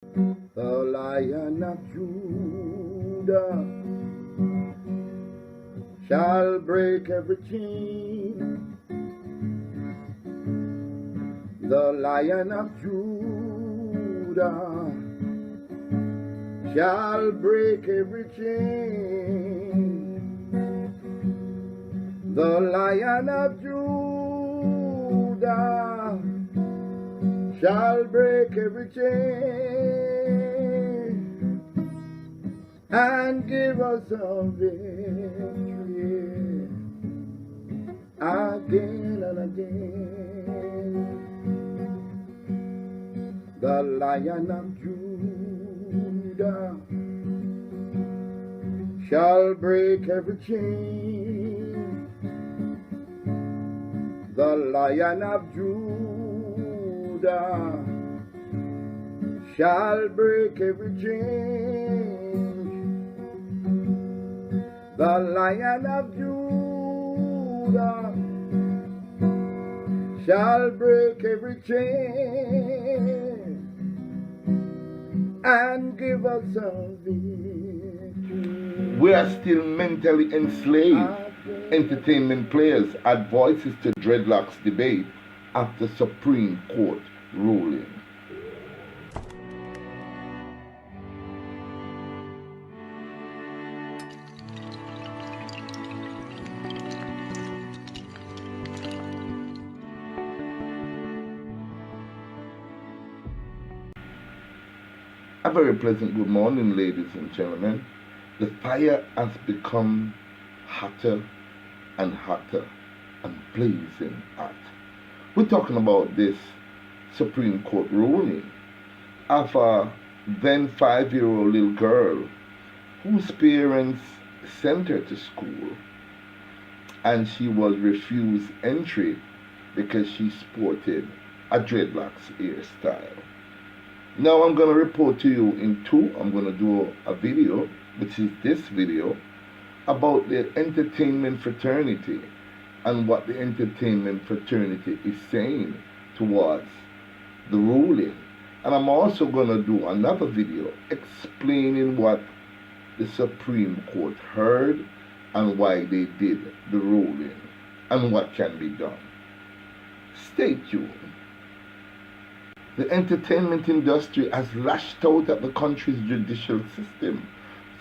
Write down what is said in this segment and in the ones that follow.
The Lion of Judah shall break every chain. The Lion of Judah shall break every chain. The Lion of Judah shall break every chain and give us a victory again and again. The Lion of Judah shall break every chain. The Lion of Judah shall break every chain. The Lion of Judah shall break every chain and give us a victory. We are still mentally enslaved. Entertainment players add voices to dreadlocks debate after Supreme Court ruling. A very pleasant good morning, ladies and gentlemen. The fire has become hotter and hotter and blazing hot. We're talking about this Supreme Court ruling of a then 5-year-old little girl whose parents sent her to school and she was refused entry because she sported a dreadlocks hairstyle. Now I'm going to report to you in two. I'm going to do a video, which is this video, about the entertainment fraternity and what the entertainment fraternity is saying towards the ruling. And I'm also going to do another video explaining what the Supreme Court heard and why they did the ruling and what can be done. Stay tuned. The entertainment industry has lashed out at the country's judicial system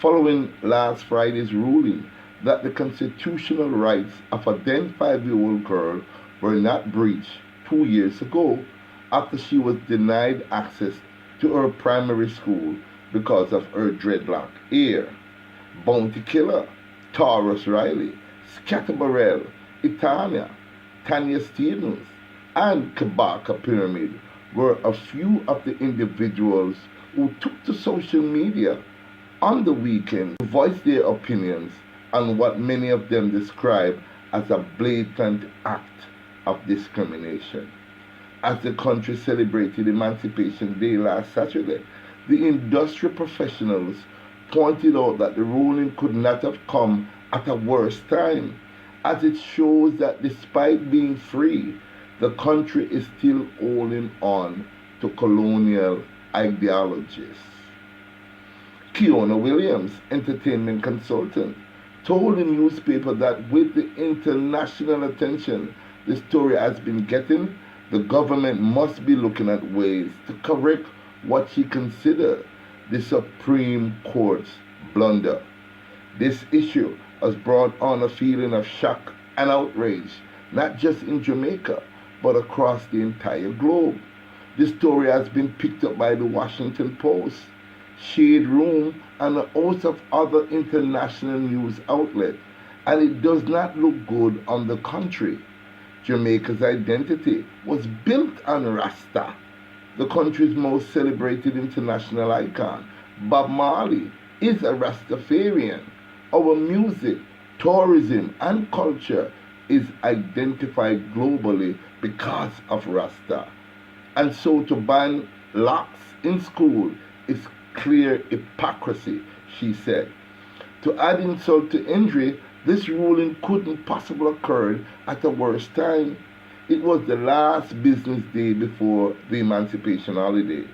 following last Friday's ruling that the constitutional rights of a then 5-year-old girl were not breached 2 years ago after she was denied access to her primary school because of her dreadlock hair. Bounty Killer, Taurus Riley, Scatterbarrel, Itania, Tanya Stevens, and Kabaka Pyramid were a few of the individuals who took to social media on the weekend to voice their opinions on what many of them describe as a blatant act of discrimination. As the country celebrated Emancipation Day last Saturday, the industry professionals pointed out that the ruling could not have come at a worse time, as it shows that despite being free, the country is still holding on to colonial ideologies. Kiona Williams, entertainment consultant, told the newspaper that with the international attention the story has been getting, the government must be looking at ways to correct what she considered the Supreme Court's blunder. This issue has brought on a feeling of shock and outrage, not just in Jamaica, but across the entire globe. This story has been picked up by the Washington Post, Shade Room, and a host of other international news outlets, and it does not look good on the country. Jamaica's identity was built on Rasta, the country's most celebrated international icon. Bob Marley is a Rastafarian. Our music, tourism, and culture is identified globally because of Rasta. And so to ban locks in school is clear hypocrisy, she said. To add insult to injury, this ruling couldn't possibly occur at a worse time. It was the last business day before the emancipation holiday.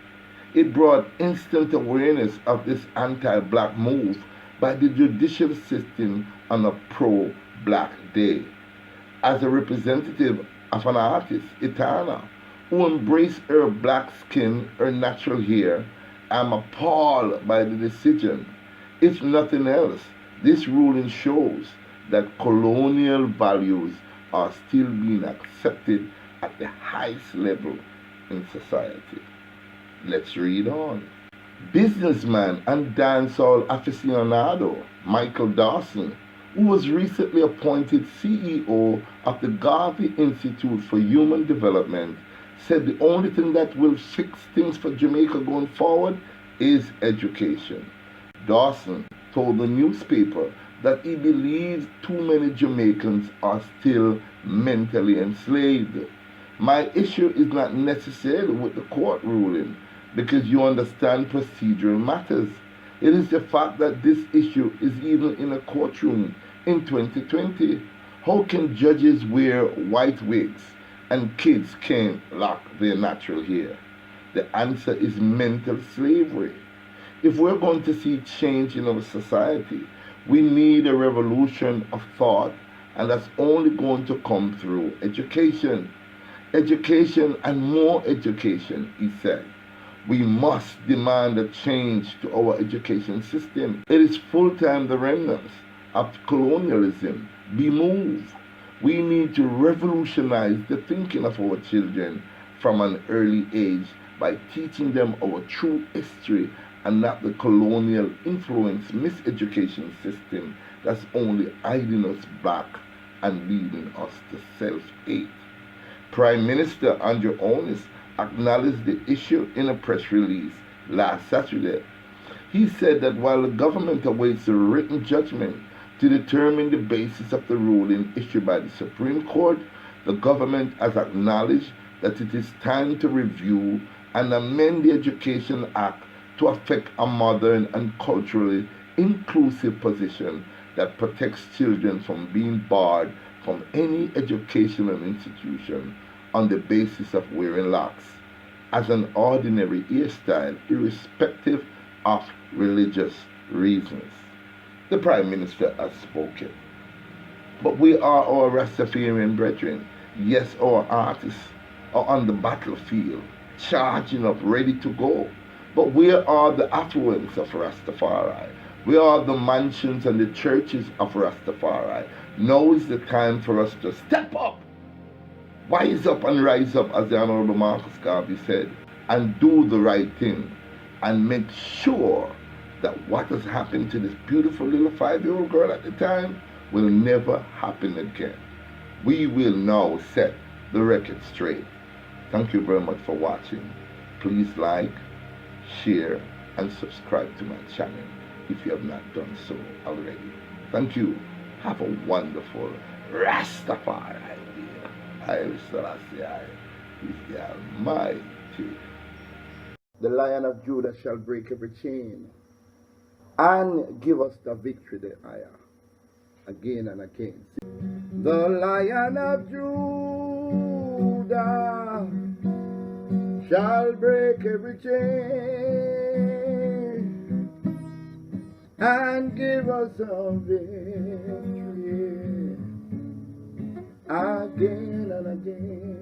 It brought instant awareness of this anti-black move by the judicial system on a pro-black day. As a representative of an artist, Itana, who embraced her black skin, her natural hair, I'm appalled by the decision. If nothing else, this ruling shows that colonial values are still being accepted at the highest level in society. Let's read on. Businessman and dancehall aficionado Michael Dawson, who was recently appointed CEO of the Garvey Institute for Human Development, said the only thing that will fix things for Jamaica going forward is education. Dawson told the newspaper that he believes too many Jamaicans are still mentally enslaved. My issue is not necessarily with the court ruling, because you understand procedural matters. It is the fact that this issue is even in a courtroom in 2020. How can judges wear white wigs and kids can't lock their natural hair? The answer is mental slavery. If we're going to see change in our society, we need a revolution of thought, and that's only going to come through education. Education and more education, he said. We must demand a change to our education system. It is full time the remnants of colonialism be moved. We need to revolutionize the thinking of our children from an early age by teaching them our true history and not the colonial influence miseducation system that's only hiding us back and leading us to self-hate. Prime Minister Andrew Onis acknowledged the issue in a press release last Saturday. He said that while the government awaits a written judgment to determine the basis of the ruling issued by the Supreme Court, the government has acknowledged that it is time to review and amend the Education Act to affect a modern and culturally inclusive position that protects children from being barred from any educational institution on the basis of wearing locks as an ordinary hairstyle, irrespective of religious reasons. The Prime Minister has spoken. But we are our Rastafarian brethren. Yes, our artists are on the battlefield, charging up, ready to go. But where are the affluents of Rastafari? Where are the mansions and the churches of Rastafari? Now is the time for us to step up, wise up and rise up, as the Honorable Marcus Garvey said, and do the right thing, and make sure that what has happened to this beautiful little 5-year-old girl at the time will never happen again. We will now set the record straight. Thank you very much for watching. Please like, share, and subscribe to my channel if you have not done so already. Thank you. Have a wonderful Rastafari day. Haile Selassie is the Almighty. The Lion of Judah shall break every chain and give us the victory there higher again and again. The Lion of Judah shall break every chain and give us a victory again and again.